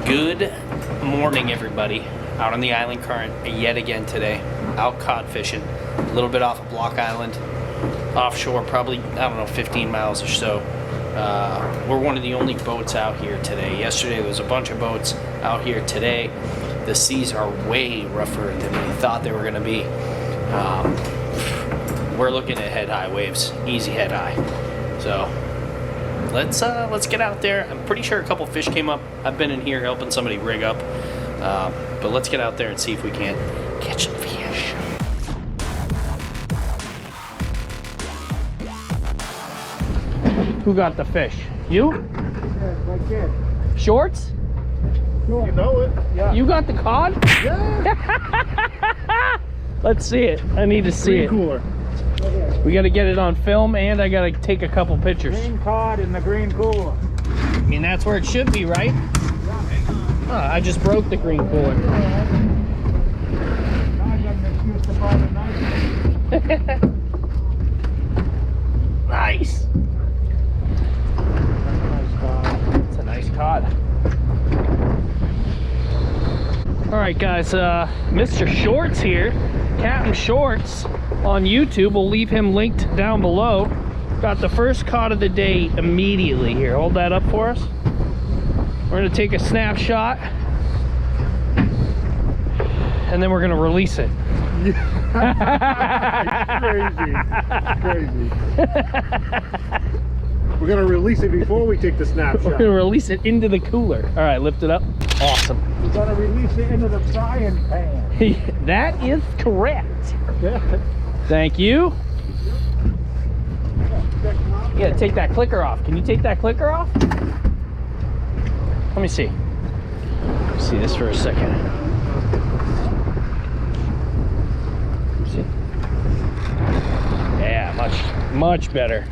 Good morning, everybody. Out on the island current yet again today. Out cod fishing. A little bit off of Block Island. Offshore, probably, I don't know, 15 miles or so. We're one of the only boats out here today. Yesterday there was a bunch of boats out here today. The seas are way rougher than we thought they were going to be. We're looking at head high waves, easy head high. So let's get out there. I'm pretty sure a couple fish came up. I've been in here helping somebody rig up, but let's get out there and see if we can't catch some fish. Who got the fish? You? Yeah, right there. Shorts? You know it. Yeah. You got the cod? Yeah. Let's see it. I need to see it. Cooler. We got to get it on film, and I got to take a couple pictures. Green cod in the green cooler. I mean, that's where it should be, right? Oh, I just broke the green cooler. Nice. It's a nice cod. All right, guys. Mr. Shorts here, Captain Shorts on YouTube. We'll leave him linked down below. Got the first cod of the day immediately here. Hold that up for us. We're gonna take a snapshot and then we're gonna release it. Crazy. We're gonna release it before we take the snapshot. We're gonna release it into the cooler. All right, lift it up. Awesome. We're gonna release it into the frying pan. That is correct. Yeah. Thank you. You gotta take that clicker off. Can you take that clicker off? Let me see. Let me see this for a second. See? Yeah, much better.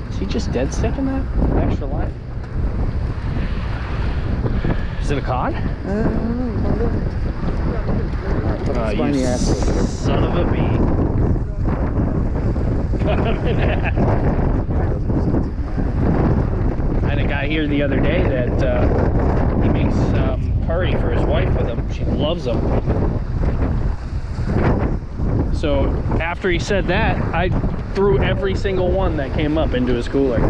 Is he just dead sticking that extra line? Is it a cod? Oh, you son of a bee. I had a guy here the other day that he makes curry for his wife with him. She loves them. So after he said that, I threw every single one that came up into his cooler.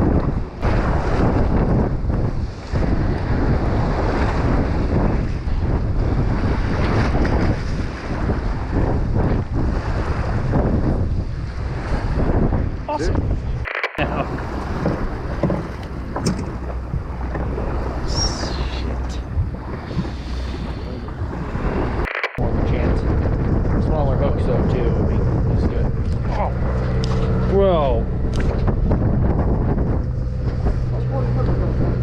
Awesome. Shit. More of a chance. Smaller hooks though too. That's good. Oh, bro.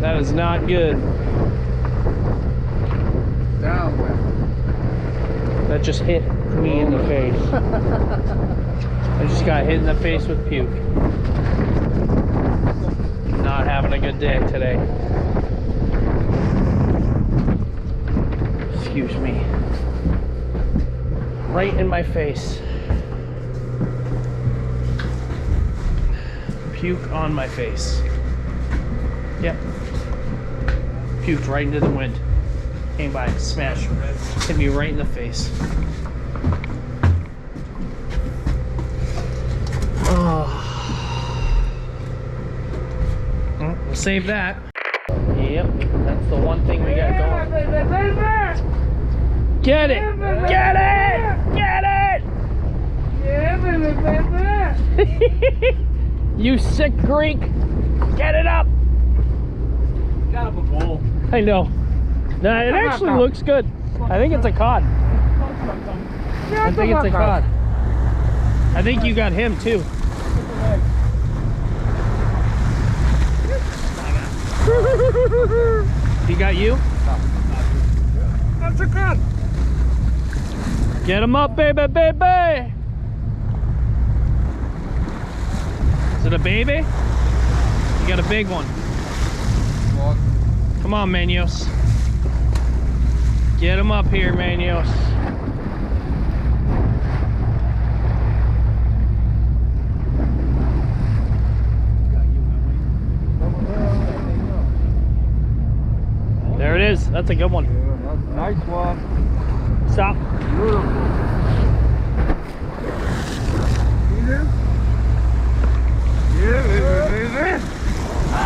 That is not good. Down. That just hit me in the face. I just got hit in the face with puke. Not having a good day today. Excuse me. Right in my face. Puke on my face. Yep. Puked right into the wind. Came by and smashed. Hit me right in the face. Oh. Well, we'll save that. Yep, that's the one thing we got going. Get it! Get it! Get it! You sick Greek! Get it up! Got up a bowl. I know. No, it actually looks good. I think it's a cod. I think it's a cod. I think you got him too. He got you? That's a cod. Get him up, baby, baby! Is it a baby? You got a big one. Come on, Manos. Get him up here, Manos. is. That's a good one. Yeah, that's a nice one. Stop. Beautiful. See this? Yeah,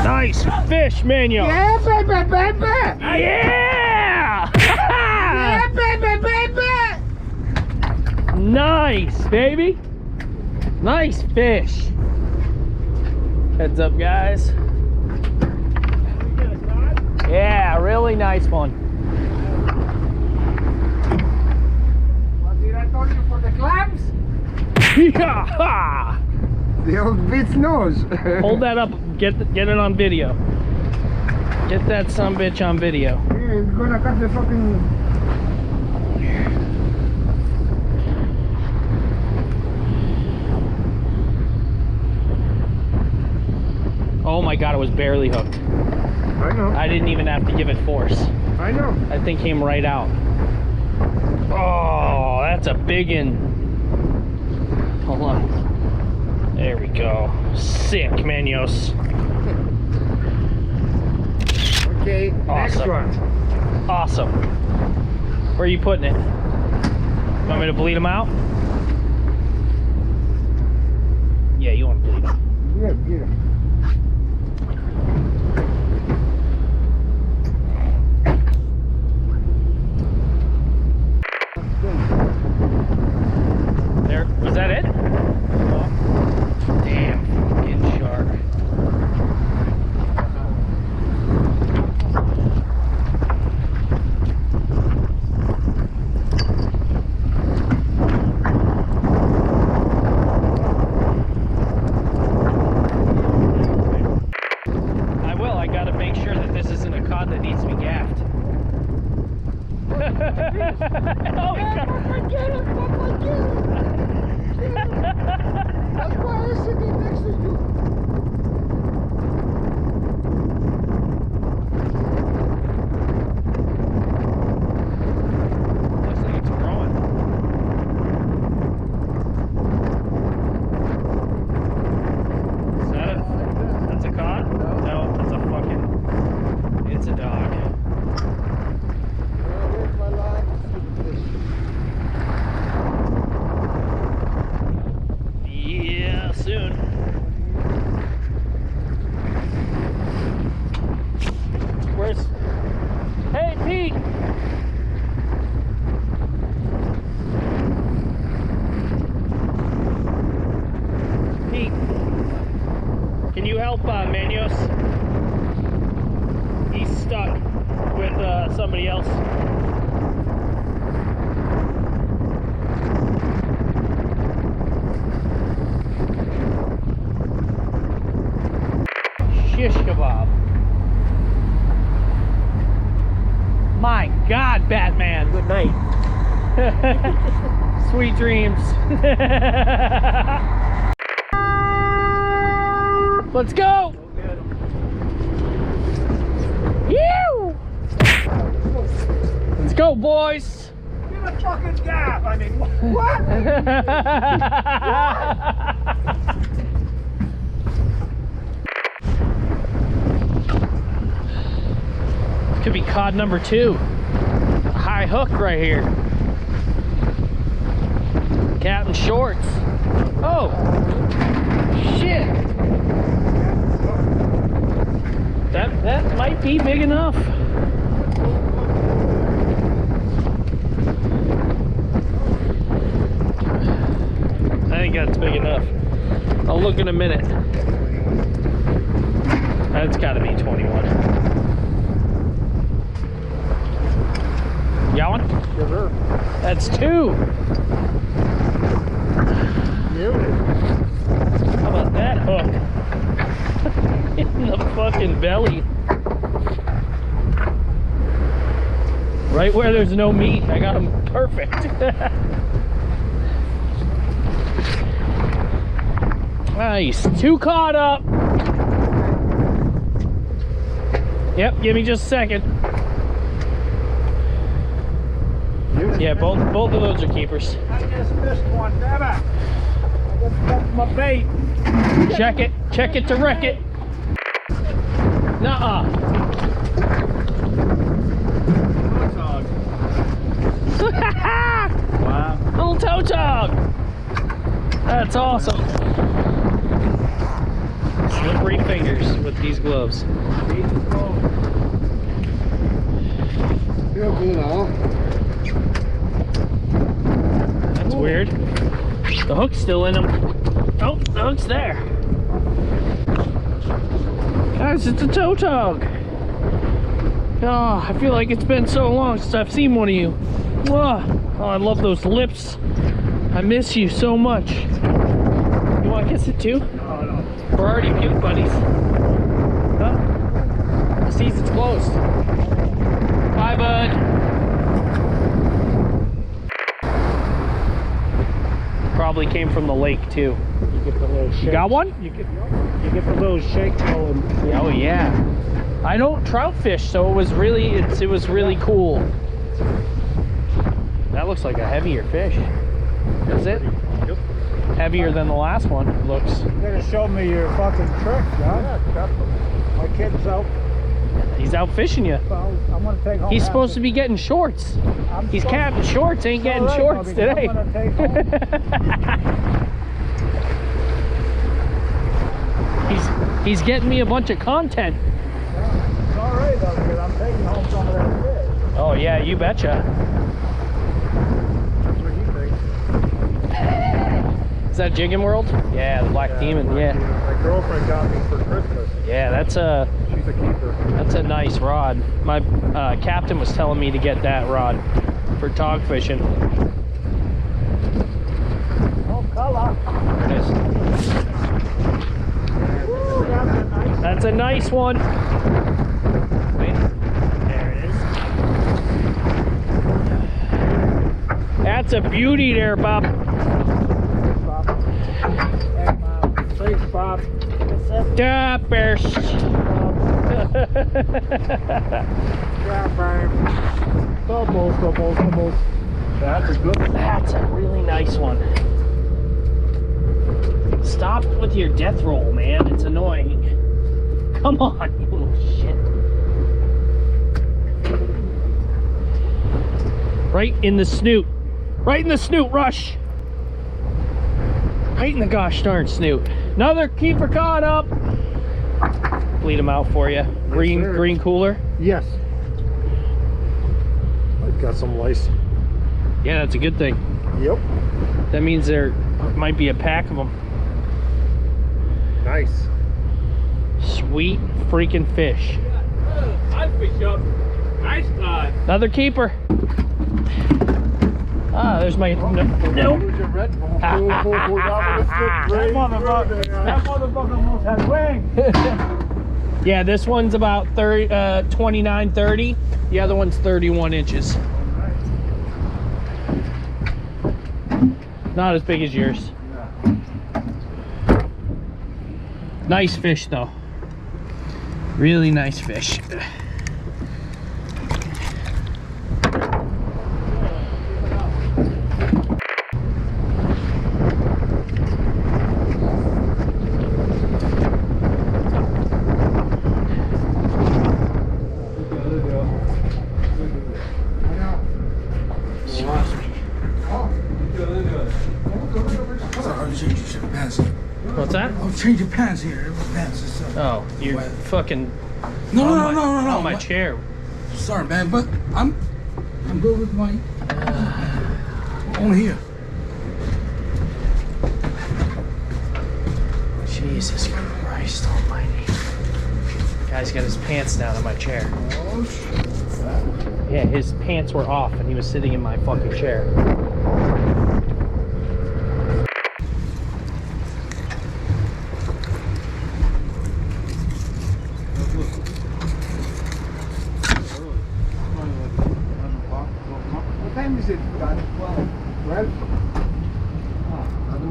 Nice fish, Manuel. yeah, baby, baby. Yeah! Yeah, baby, baby. Nice, baby. Nice fish. Heads up, guys. Yeah, really nice one. What did I tell you for the clams? Yeah! The old bitch knows. Hold that up. Get it on video. Get that sumbitch on video. Yeah, he's gonna cut the fucking. Oh my god, it was barely hooked. I know. I didn't even have to give it force. I know. That thing came right out. Oh, that's a big one. Hold on. There we go. Sick, Manos. Okay, next Awesome. one. Awesome. Where are you putting it? Want me to bleed them out? Yeah, you want to bleed them. Yeah, get him. There, was that it? Damn, fucking shark. I will, I gotta make sure that this isn't a cod that needs to be gaffed. Oh, he got Get him, Papa, get him. That's why I'm sitting next to you. Looks like it's growing. Is that it? That's a cod? No, that's a fucking. It's a dog. Here's my line. Yeah, soon. Where's. Hey, Pete! Pete, can you help Manos? He's stuck with somebody else. Shish kebab. My God, Batman. Good night. Sweet dreams. Let's go. Ew. Let's go, boys. Give a fucking gaff. I mean, what? Could be cod number 2. A high hook right here. Captain Shorts. Oh, shit. That might be big enough. I think that's big enough. I'll look in a minute. That's got to be 21. Got one? Yes, sir. That's 2. How about that hook? In the fucking belly. Right where there's no meat. I got him perfect. Nice. 2 caught up. Yep, give me just a second. Yeah, both of those are keepers. I just missed one, damn it. I just bumped my bait. Check it to wreck it. Nuh-uh. That's awesome. Slippery fingers with these gloves. That's weird. The hook's still in them. Oh, the hook's there. Guys, it's a Tautog. Oh, I feel like it's been so long since I've seen one of you. Oh, I love those lips. I miss you so much. You want to kiss it too? No. We're already cute buddies. Huh? It sees it's closed. Bye, bud. Probably came from the lake too. You get the little shake. You got one? You get the little shake going. Oh yeah. I don't trout fish, so it was really cool. That looks like a heavier fish. Is it? Yep. Heavier than the last one, it looks. You gotta show me your fucking trick, John. Yeah, my kid's out. He's out fishing you. Well, I'm gonna take home. He's supposed to be getting shorts. He's capping shorts, ain't getting shorts today. I'm gonna take home. He's getting me a bunch of content. It's alright though, because I'm taking home some of that fish. Oh yeah, you betcha. That's what he thinks. Is that Jigging World? Yeah, the Black Demon, yeah. My girlfriend got me for Christmas. Yeah, She's a keeper. that's a nice rod. My captain was telling me to get that rod for tog fishing. Oh, color. There it is. Ooh, that's a nice That's a nice one. Wait, there it is. That's a beauty there, Bob. Thanks, Bob. Da burst. Doubles. That's a good one. That's a really nice one. Stop with your death roll, man. It's annoying. Come on, you little shit. Right in the snoot. Right in the snoot, Rush. Right in the gosh darn snoot. Another keeper caught up. Bleed him out for you. Green cooler. Yes. I've got some lice. Yeah, that's a good thing. Yep. That means there might be a pack of them. Nice. Sweet freaking fish. I fish up. Nice guy. Another keeper. Ah, there's my nope. That motherfucker almost had wings. Yeah, this one's about 29, 30. The other one's 31 inches. Not as big as yours. Nice fish though. Really nice fish. What's that? I'll change your pants here. Pants and stuff. Oh, you're fucking No. on my chair. Sorry, man, but I'm good with my on here. Jesus Christ almighty. Guy's got his pants down on my chair. Oh shit. Yeah, his pants were off and he was sitting in my fucking chair. What time is it? 12. 12?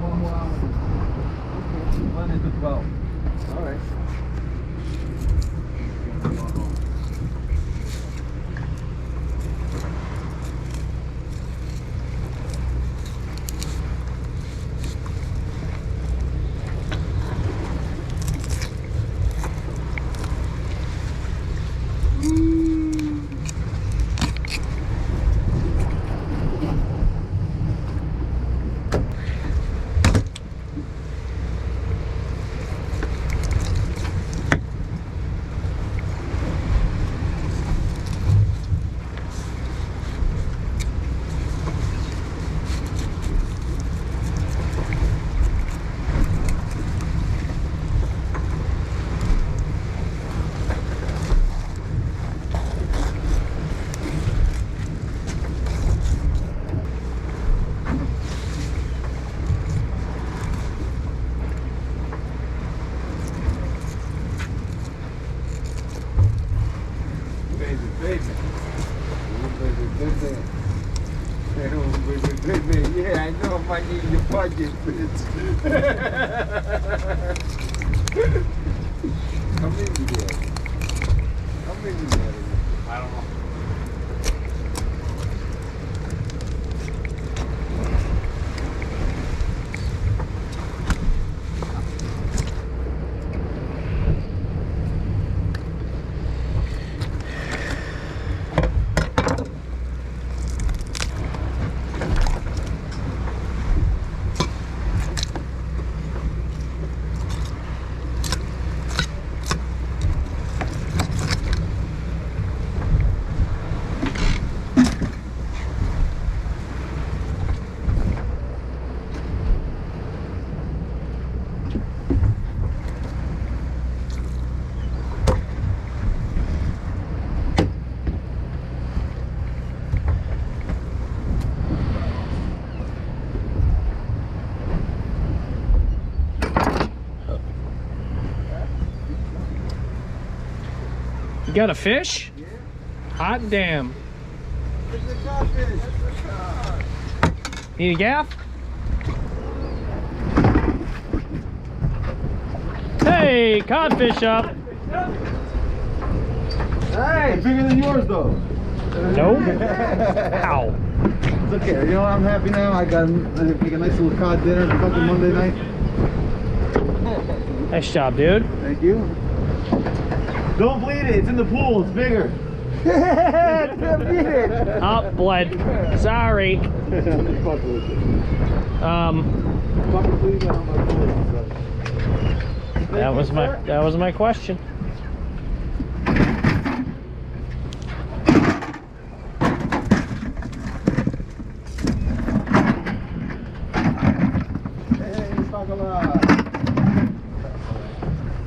One more hour. 1 to 12. All right. baby, baby. Baby, yeah, I know I might need your budget, bitch. How many you got? How many you got? I don't know. You got a fish? Yeah. Hot damn. There's a codfish. Need a gaff? Hey, codfish up. Hey, bigger than yours though. Nope. Ow. It's okay. You know what? I'm happy now. I got make a nice little cod dinner for fucking Monday night. Nice job, dude. Thank you. Don't bleed it. It's in the pool. It's bigger. Can't beat it. Oh, bled. Sorry. That was my question.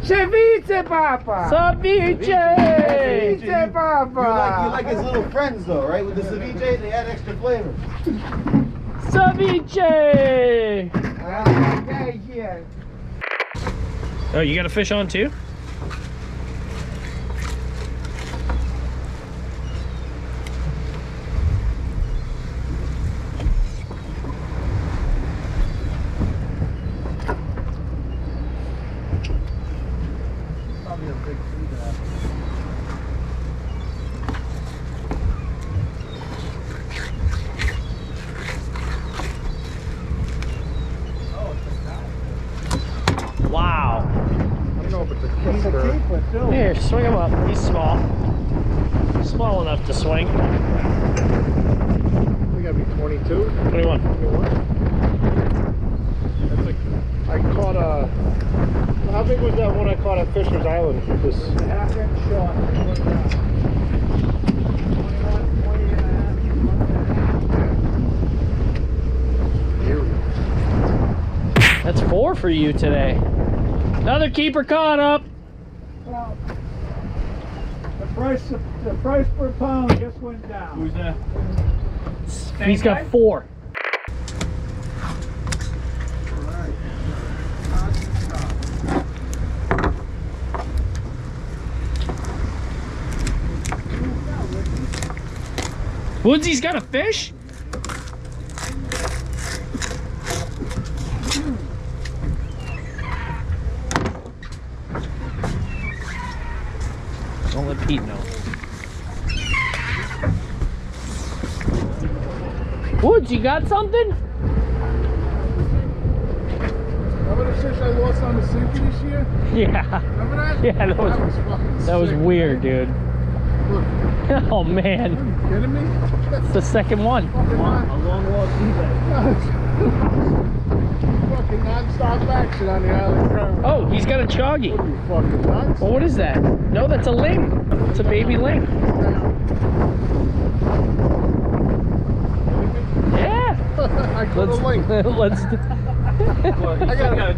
Ceviche, Papa! Ceviche! Ceviche, Papa! You like his little friends though, right? With the ceviche, they add extra flavor. Ceviche! Yeah. Oh, you got a fish on too? Probably a big sea bass. Wow. I don't know if it's a keeper. Too. Here, swing him up. He's small. Small enough to swing. We gotta be 22. 21. 21. That's like, I caught a. How big was that one I caught at Fisher's Island? This half-inch shot. That's 4 for you today. Another keeper caught up. Well, the price per pound just went down. Who's that? He's got 4. Woodsy's got a fish? Don't let Pete know. Woods, you got something? Remember the fish I lost on the sinker this year? Yeah. Remember that? Yeah, that was fucking that was sick, weird, man. dude. Look, Oh man, are you kidding me? it's the second one. Fucking A long lost sea bass. fucking non-stop action on the island current. Oh, he's got a choggy. What are you fucking nuts? Well, what is that? No, that's a ling. It's a baby ling. Yeah. I caught a link. Let's. I got a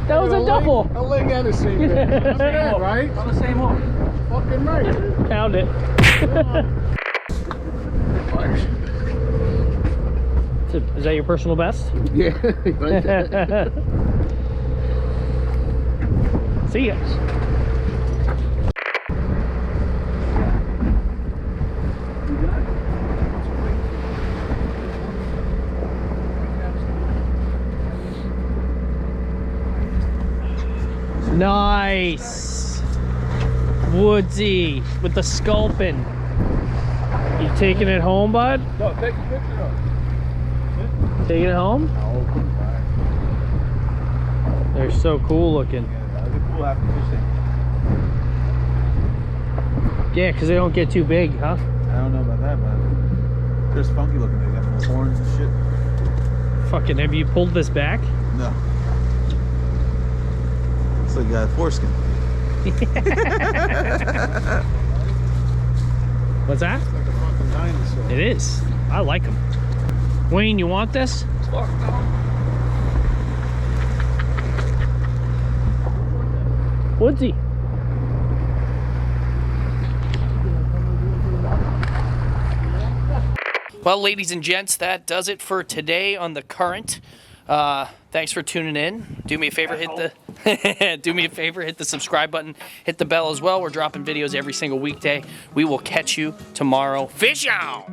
That was a double. A link and a sea bass. That's good, right? On the same hook. Fucking right. Found it. Is that your personal best? Yeah. Right there. See ya. Nice. Woodsy with the sculpin. You taking it home, bud? No, take a picture of it. Taking it home? Oh, back. They're so cool looking. Yeah, that was a cool after fishing. Yeah, because they don't get too big, huh? I don't know about that, but they're just funky looking. They got little horns and shit. Fucking, have you pulled this back? No. It's like a foreskin. What's that? Like a fucking dinosaur. It is. I like them. Wayne, you want this? Fuck no. Woodsy. Well, ladies and gents, that does it for today on the current. Thanks for tuning in. Do me a favor, hit the hit the subscribe button, hit the bell as well. We're dropping videos every single weekday. We will catch you tomorrow. Fish out.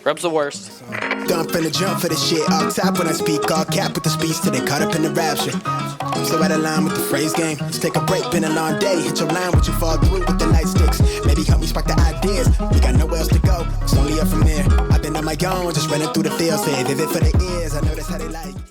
GrubbZ the worst. Don't finna jump for the shit. All top when I speak, all cap with the speech till they caught up in the rapture. I'm so out of line with the phrase game. Let's take a break, been a long day. Hit your line, what you fall through with the light sticks. Maybe help me spark the ideas. We got nowhere else to go. It's only up from there. I've been on my own, just running through the field. Say vivid for the ears. I know that's how they like.